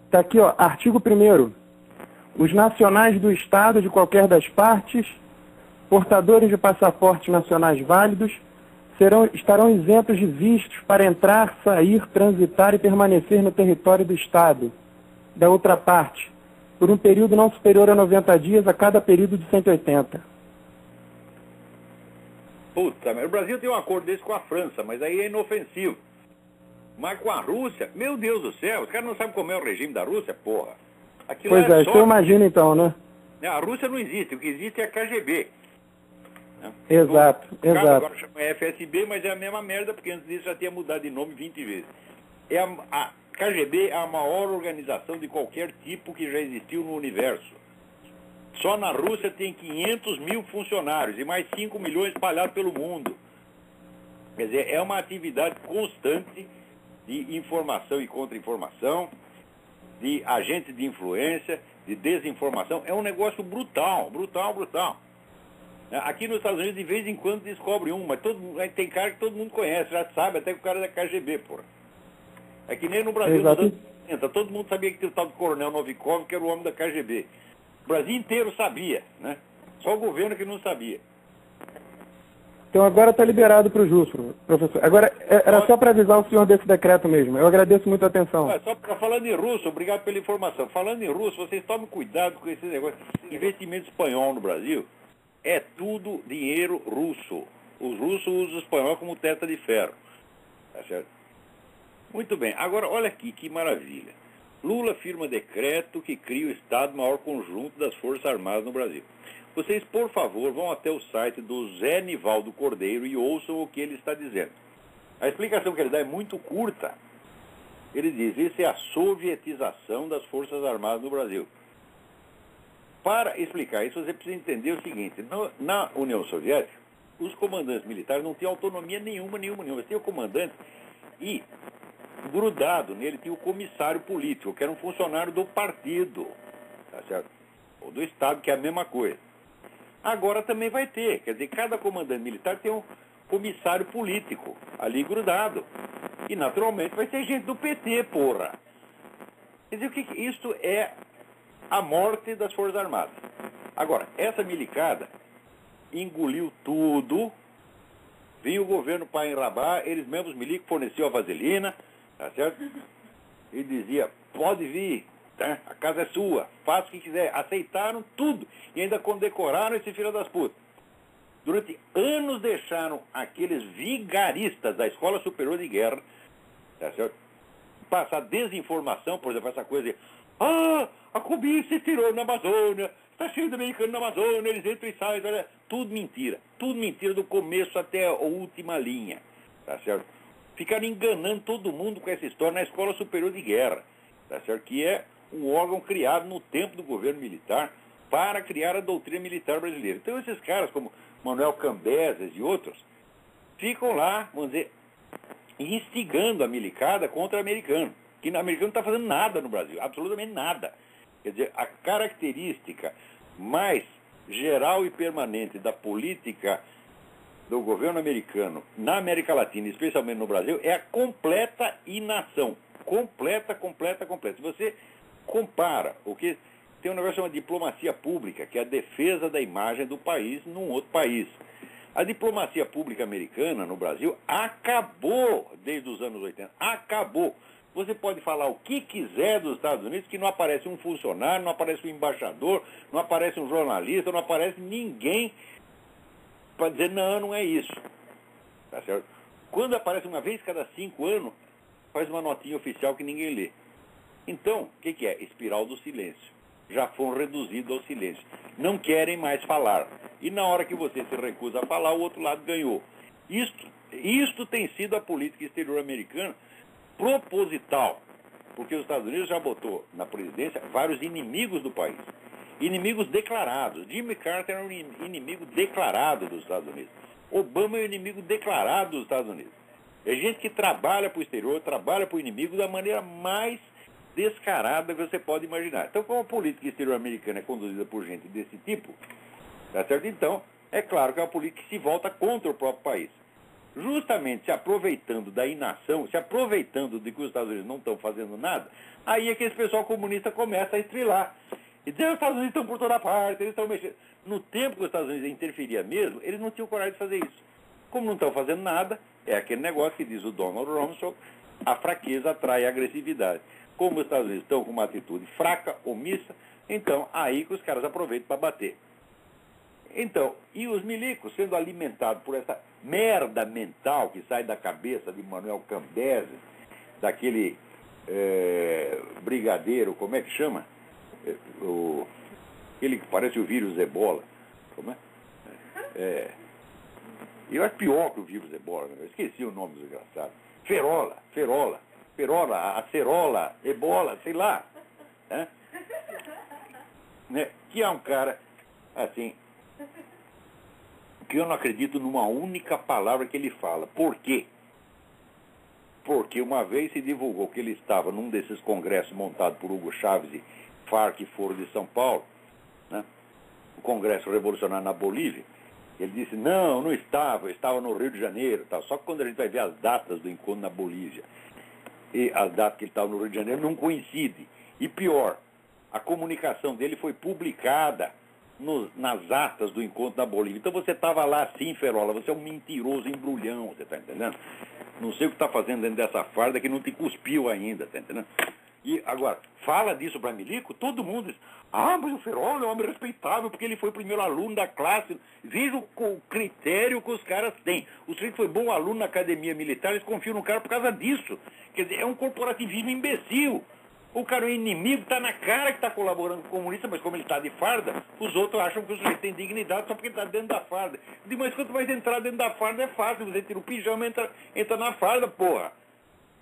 Está aqui, ó, artigo 1º. Os nacionais do Estado de qualquer das partes, portadores de passaportes nacionais válidos, estarão isentos de vistos para entrar, sair, transitar e permanecer no território do Estado, da outra parte, por um período não superior a 90 dias a cada período de 180. Puta, mas o Brasil tem um acordo desse com a França, mas aí é inofensivo. Mas com a Rússia, meu Deus do céu, os caras não sabem como é o regime da Rússia, porra. Aquilo Pois é, só... você imagina então, né? A Rússia não existe, o que existe é a KGB. Né? Exato, exato. Agora chama FSB, mas é a mesma merda, porque antes disso já tinha mudado de nome 20 vezes. A KGB é a maior organização de qualquer tipo que já existiu no universo. Só na Rússia tem 500 mil funcionários e mais 5 milhões espalhados pelo mundo. Quer dizer, é uma atividade constante de informação e contra-informação, de agentes de influência, de desinformação. É um negócio brutal, brutal, brutal. Aqui nos Estados Unidos, de vez em quando, descobre um, mas tem cara que todo mundo conhece, já sabe, até que o cara é da KGB, porra. É que nem no Brasil, nos anos 70, todo mundo sabia que tinha o tal do Coronel Novikov, que era o homem da KGB. O Brasil inteiro sabia, né? Só o governo que não sabia. Então agora está liberado para o jus, professor. Agora, era só para avisar o senhor desse decreto mesmo. Eu agradeço muito a atenção. Só falando em russo, obrigado pela informação. Falando em russo, vocês tomem cuidado com esse negócio. Investimento espanhol no Brasil é tudo dinheiro russo. Os russos usam o espanhol como testa de ferro. Tá certo? Muito bem. Agora, olha aqui, que maravilha. Lula firma decreto que cria o Estado-Maior Conjunto das Forças Armadas no Brasil. Vocês, por favor, vão até o site do Zé Nivaldo Cordeiro e ouçam o que ele está dizendo. A explicação que ele dá é muito curta. Ele diz, isso é a sovietização das Forças Armadas no Brasil. Para explicar isso, você precisa entender o seguinte. Na União Soviética, os comandantes militares não tinham autonomia nenhuma. Você tinha o comandante e, grudado nele, tinha o comissário político, que era um funcionário do partido, tá certo? Ou do Estado, que é a mesma coisa. Agora também vai ter, quer dizer, cada comandante militar tem um comissário político ali grudado. E naturalmente vai ser gente do PT, porra. Quer dizer, isso é a morte das Forças Armadas. Agora, essa milicada engoliu tudo, vinha o governo para enrabar, eles mesmos milicos forneciam a vaselina, tá certo? E dizia, pode vir. Tá? A casa é sua, faça o que quiser. Aceitaram tudo e ainda condecoraram esse filho das putas. Durante anos deixaram aqueles vigaristas da Escola Superior de Guerra, tá certo? Passar desinformação, por exemplo, essa coisa de a Cubinha se tirou na Amazônia, está cheio de americano na Amazônia, eles entram e saem, tudo mentira do começo até a última linha, tá certo? Ficaram enganando todo mundo com essa história na Escola Superior de Guerra, tá certo? Que é um órgão criado no tempo do governo militar para criar a doutrina militar brasileira. Então esses caras como Manuel Cambeses e outros ficam lá, vamos dizer, instigando a milicada contra o americano, que o americano não está fazendo nada no Brasil, absolutamente nada. Quer dizer, a característica mais geral e permanente da política do governo americano na América Latina, especialmente no Brasil, é a completa inação. Completa. Se você compara o que tem um negócio chamado diplomacia pública, que é a defesa da imagem do país num outro país. A diplomacia pública americana no Brasil acabou desde os anos 80. Acabou. Você pode falar o que quiser dos Estados Unidos, que não aparece um funcionário, não aparece um embaixador, não aparece um jornalista, não aparece ninguém para dizer, não é isso. Tá certo? Quando aparece uma vez cada 5 anos, faz uma notinha oficial que ninguém lê. Então, o que é? Espiral do silêncio. Já foram reduzidos ao silêncio. Não querem mais falar. E na hora que você se recusa a falar, o outro lado ganhou. Isto tem sido a política exterior americana proposital. Porque os Estados Unidos já botou na presidência vários inimigos do país. Inimigos declarados. Jimmy Carter é um inimigo declarado dos Estados Unidos. Obama é um inimigo declarado dos Estados Unidos. É gente que trabalha para o exterior, trabalha para o inimigo da maneira mais descarada que você pode imaginar. Então, como a política exterior americana é conduzida por gente desse tipo, tá certo? Então, é claro que é uma política que se volta contra o próprio país. justamente se aproveitando da inação, se aproveitando de que os Estados Unidos não estão fazendo nada, aí é que esse pessoal comunista começa a estrilar. E diz, os Estados Unidos estão por toda parte, eles estão mexendo. No tempo que os Estados Unidos interferia mesmo, eles não tinham coragem de fazer isso. Como não estão fazendo nada, é aquele negócio que diz o Donald Rumsfeld, a fraqueza atrai a agressividade. Como os Estados Unidos estão com uma atitude fraca, omissa, então aí que os caras aproveitam para bater. Então, e os milicos sendo alimentados por essa merda mental que sai da cabeça de Manuel Cambese, daquele brigadeiro, como é que chama? Aquele que parece o vírus Ebola. Como é? Eu acho pior que o vírus Ebola, né? Eu esqueci o nome desgraçado. Ferola, acerola, Ebola, sei lá. Né? Que é um cara, assim, que eu não acredito numa única palavra que ele fala. Por quê? Porque uma vez se divulgou que ele estava num desses congressos montados por Hugo Chávez e Farc Foro de São Paulo, né? O Congresso Revolucionário na Bolívia. Ele disse, não estava, eu estava no Rio de Janeiro. Tal. Só que quando a gente vai ver as datas do encontro na Bolívia e as datas que ele estava no Rio de Janeiro, não coincidem. E pior, a comunicação dele foi publicada nas atas do encontro na Bolívia. Então você estava lá sim, Ferola, você é um mentiroso embrulhão, você está entendendo? Não sei o que está fazendo dentro dessa farda que não te cuspiu ainda, está entendendo? E agora, fala disso para Milico, todo mundo diz, mas o Ferola é um homem respeitável porque ele foi o primeiro aluno da classe. Veja o critério que os caras têm. O sujeito foi bom aluno na academia militar, eles confiam no cara por causa disso. Quer dizer, é um corporativismo imbecil. O cara é inimigo, está na cara que está colaborando com o comunista, mas como ele está de farda, os outros acham que o sujeito tem dignidade só porque ele está dentro da farda. Mas quando vai entrar dentro da farda é fácil, você tira o pijama e entra na farda, porra.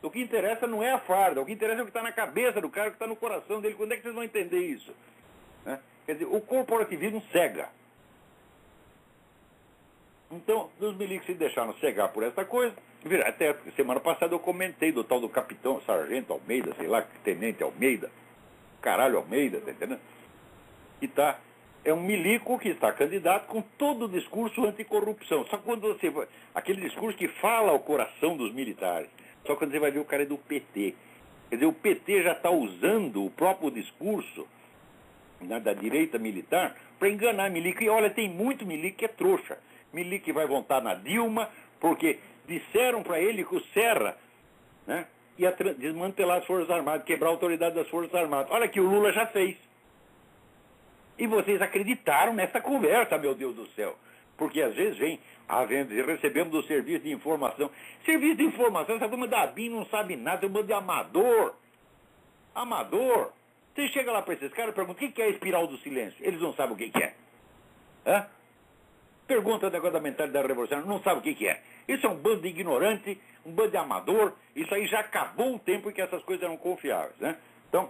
O que interessa não é a farda, o que interessa é o que está na cabeça do cara, o que está no coração dele. Quando é que vocês vão entender isso? Né? Quer dizer, o corporativismo cega. Então, os milicos se deixaram cegar por essa coisa. Até semana passada eu comentei do tal do capitão, sargento Almeida, sei lá, tenente Almeida, caralho Almeida, tá entendendo? Que é um milico que está candidato com todo o discurso anticorrupção. Só quando você vai, aquele discurso que fala ao coração dos militares. Só quando você vai ver o cara é do PT. Quer dizer, o PT já está usando o próprio discurso, né, da direita militar para enganar milico. E olha, tem muito milico que é trouxa. Milico que vai votar na Dilma, porque disseram para ele que o Serra, né, ia desmantelar as Forças Armadas, quebrar a autoridade das Forças Armadas. Olha que o Lula já fez. E vocês acreditaram nessa conversa, meu Deus do céu. Porque às vezes recebemos do serviço de informação. Serviço de informação, essa turma da BIM não sabe nada, é um bando de amador. Amador. Você chega lá para esses caras e pergunta, o que é a espiral do silêncio? Eles não sabem o que é. Hã? Pergunta o negócio da mentalidade revolucionária, não sabe o que é. Isso é um bando de ignorante, um bando de amador. Isso aí já acabou o tempo em que essas coisas eram confiáveis, né? Então,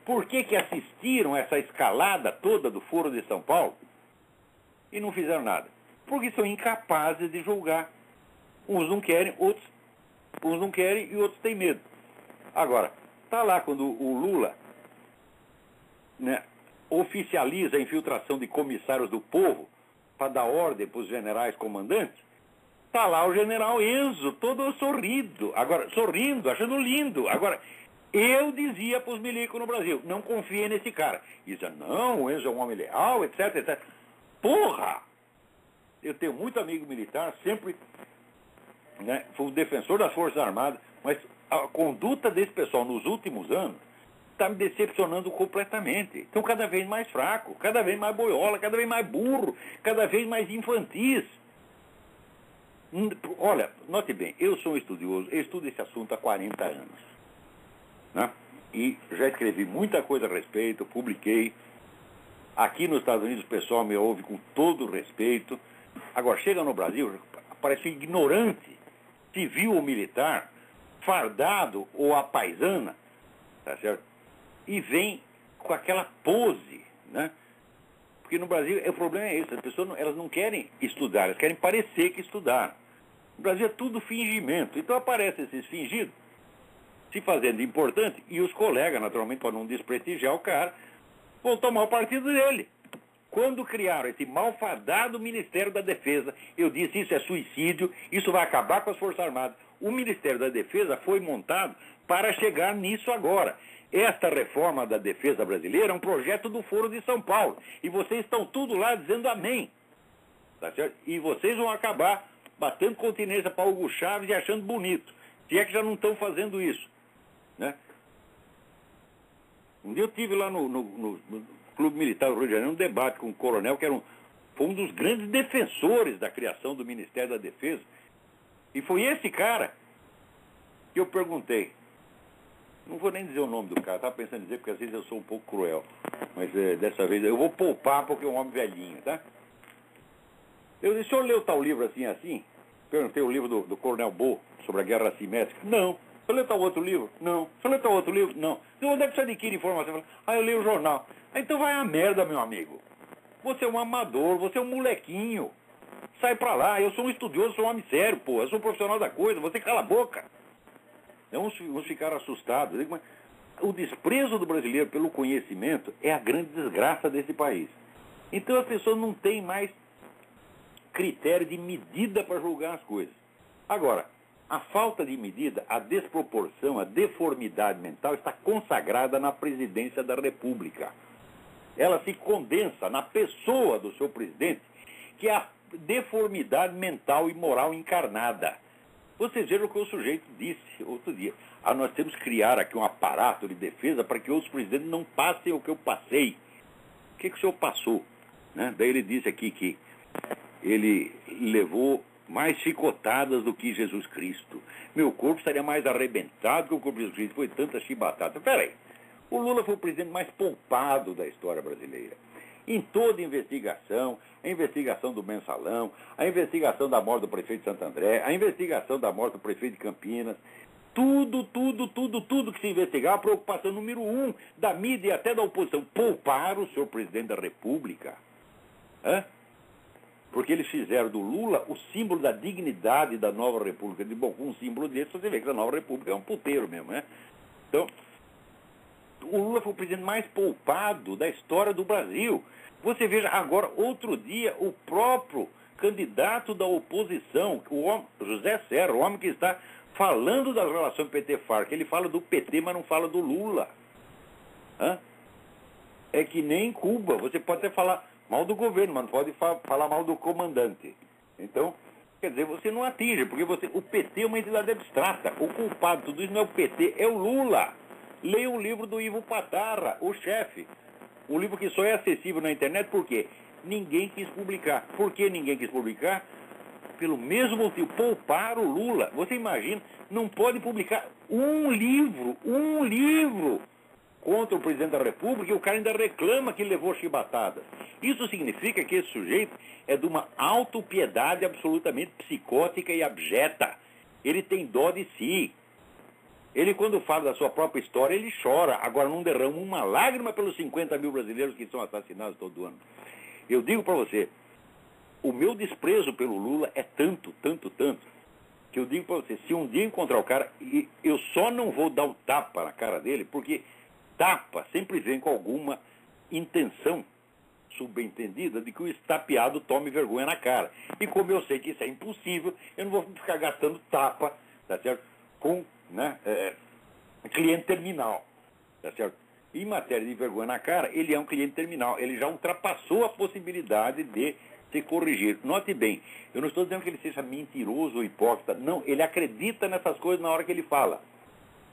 por que assistiram essa escalada toda do Foro de São Paulo e não fizeram nada? Porque são incapazes de julgar. Uns não querem, uns não querem e outros têm medo. Agora, tá lá quando o Lula, né, oficializa a infiltração de comissários do povo para dar ordem para os generais comandantes, tá lá o general Enzo, todo sorrindo, achando lindo. Agora, eu dizia para os milicos no Brasil, não confiem nesse cara. E dizia, não, o Enzo é um homem leal, etc, etc. Porra! Eu tenho muito amigo militar, sempre, né, fui um defensor das Forças Armadas, mas a conduta desse pessoal nos últimos anos está me decepcionando completamente. Estão cada vez mais fracos, cada vez mais boiola, cada vez mais burro, cada vez mais infantis. Olha, note bem, eu sou um estudioso, eu estudo esse assunto há 40 anos. Né? E já escrevi muita coisa a respeito, publiquei. Aqui nos Estados Unidos o pessoal me ouve com todo respeito. Agora, chega no Brasil, parece ignorante, civil ou militar, fardado ou a paisana, tá certo? E vem com aquela pose, né? Porque no Brasil o problema é esse, as pessoas elas não querem estudar, elas querem parecer que estudaram. No Brasil é tudo fingimento, então aparecem esses fingidos se fazendo importante, e os colegas, naturalmente, para não desprestigiar o cara, vão tomar o partido dele. Quando criaram esse malfadado Ministério da Defesa, eu disse, isso é suicídio, isso vai acabar com as Forças Armadas. O Ministério da Defesa foi montado para chegar nisso agora. Esta reforma da defesa brasileira é um projeto do Foro de São Paulo. E vocês estão tudo lá dizendo amém. Tá certo? E vocês vão acabar batendo continência para Hugo Chávez e achando bonito. Se é que já não estão fazendo isso. Né? Um dia eu estive lá no Clube Militar do Rio de Janeiro, um debate com um coronel que foi um dos grandes defensores da criação do Ministério da Defesa. E foi esse cara que eu perguntei. Não vou nem dizer o nome do cara, estava pensando em dizer, porque às vezes eu sou um pouco cruel. Mas dessa vez eu vou poupar porque é um homem velhinho, tá? Eu disse, o senhor leu tal livro assim, assim? Perguntei o livro do Coronel Bo sobre a Guerra Assimétrica. Não. O senhor leu tal outro livro? Não. O senhor leu tal outro livro? Não. Então onde é que você adquire informação? Eu leio o jornal. Então vai a merda, meu amigo. Você é um amador, você é um molequinho. Sai pra lá, eu sou um estudioso, sou um homem sério, pô. Eu sou um profissional da coisa, você cala a boca. Uns ficaram assustados. Mas o desprezo do brasileiro pelo conhecimento é a grande desgraça desse país. Então as pessoas não têm mais critério de medida para julgar as coisas. Agora, a falta de medida, a desproporção, a deformidade mental está consagrada na presidência da República. Ela se condensa na pessoa do seu presidente, que é a deformidade mental e moral encarnada. Vocês viram o que o sujeito disse outro dia. Nós temos que criar aqui um aparato de defesa para que outros presidentes não passem o que eu passei. O que o senhor passou? Né? Daí ele disse aqui que ele levou mais chicotadas do que Jesus Cristo. Meu corpo estaria mais arrebentado que o corpo de Jesus Cristo. Foi tanta chibatada. Peraí, o Lula foi o presidente mais poupado da história brasileira. Em toda investigação, a investigação do Mensalão, a investigação da morte do prefeito de Santo André, a investigação da morte do prefeito de Campinas, tudo que se investigar, a preocupação número 1 da mídia e até da oposição, poupar o senhor presidente da República. Porque eles fizeram do Lula o símbolo da dignidade da nova república. De bom, com um símbolo desse, você vê que a nova república é um puteiro mesmo, né? Então, o Lula foi o presidente mais poupado da história do Brasil. Você veja agora, outro dia, o próprio candidato da oposição, José Serra, o homem que está falando das relações PT-FARC, ele fala do PT, mas não fala do Lula. É que nem em Cuba, você pode até falar mal do governo, mas não pode falar mal do comandante. Então, quer dizer, você não atinge, porque o PT é uma entidade abstrata. O culpado de tudo isso não é o PT, é o Lula. Leia o livro do Ivo Patarra, o chefe. O livro que só é acessível na internet, por quê? Ninguém quis publicar. Por que ninguém quis publicar? Pelo mesmo motivo, poupar o Lula. Você imagina, não pode publicar um livro contra o presidente da República e o cara ainda reclama que levou chibatadas. Isso significa que esse sujeito é de uma autopiedade absolutamente psicótica e abjeta. Ele tem dó de si. Ele, quando fala da sua própria história, ele chora. Agora não derrama uma lágrima pelos 50 mil brasileiros que são assassinados todo ano. Eu digo para você, o meu desprezo pelo Lula é tanto, que eu digo para você, se um dia encontrar o cara, eu só não vou dar um tapa na cara dele, porque tapa sempre vem com alguma intenção subentendida de que o estapeado tome vergonha na cara. E como eu sei que isso é impossível, eu não vou ficar gastando tapa, tá certo? Com cliente terminal, tá certo? Em matéria de vergonha na cara, ele é um cliente terminal, ele já ultrapassou a possibilidade de se corrigir. Note bem, eu não estou dizendo que ele seja mentiroso ou hipócrita, não, ele acredita nessas coisas na hora que ele fala.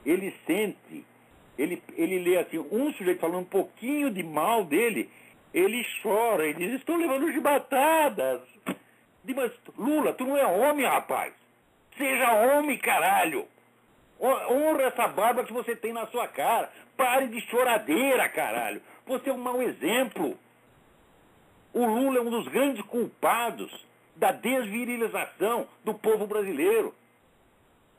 Ele sente, ele lê assim, um sujeito falando um pouquinho de mal dele, ele chora, ele diz, estou levando chibatadas. Mas Lula, tu não é homem, rapaz. Seja homem, caralho. Honra essa barba que você tem na sua cara. Pare de choradeira, caralho. Você é um mau exemplo. O Lula é um dos grandes culpados da desvirilização do povo brasileiro.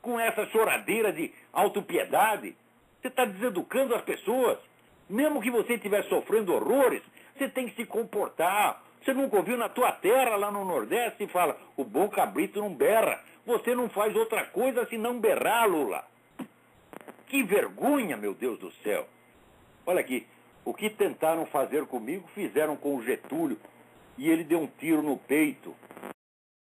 Com essa choradeira de autopiedade, você está deseducando as pessoas. Mesmo que você estiver sofrendo horrores, você tem que se comportar. Você nunca ouviu na tua terra, lá no Nordeste, e fala, o bom cabrito não berra. Você não faz outra coisa senão berrar, Lula. Que vergonha, meu Deus do céu. Olha aqui, O que tentaram fazer comigo, fizeram com o Getúlio, e ele deu um tiro no peito.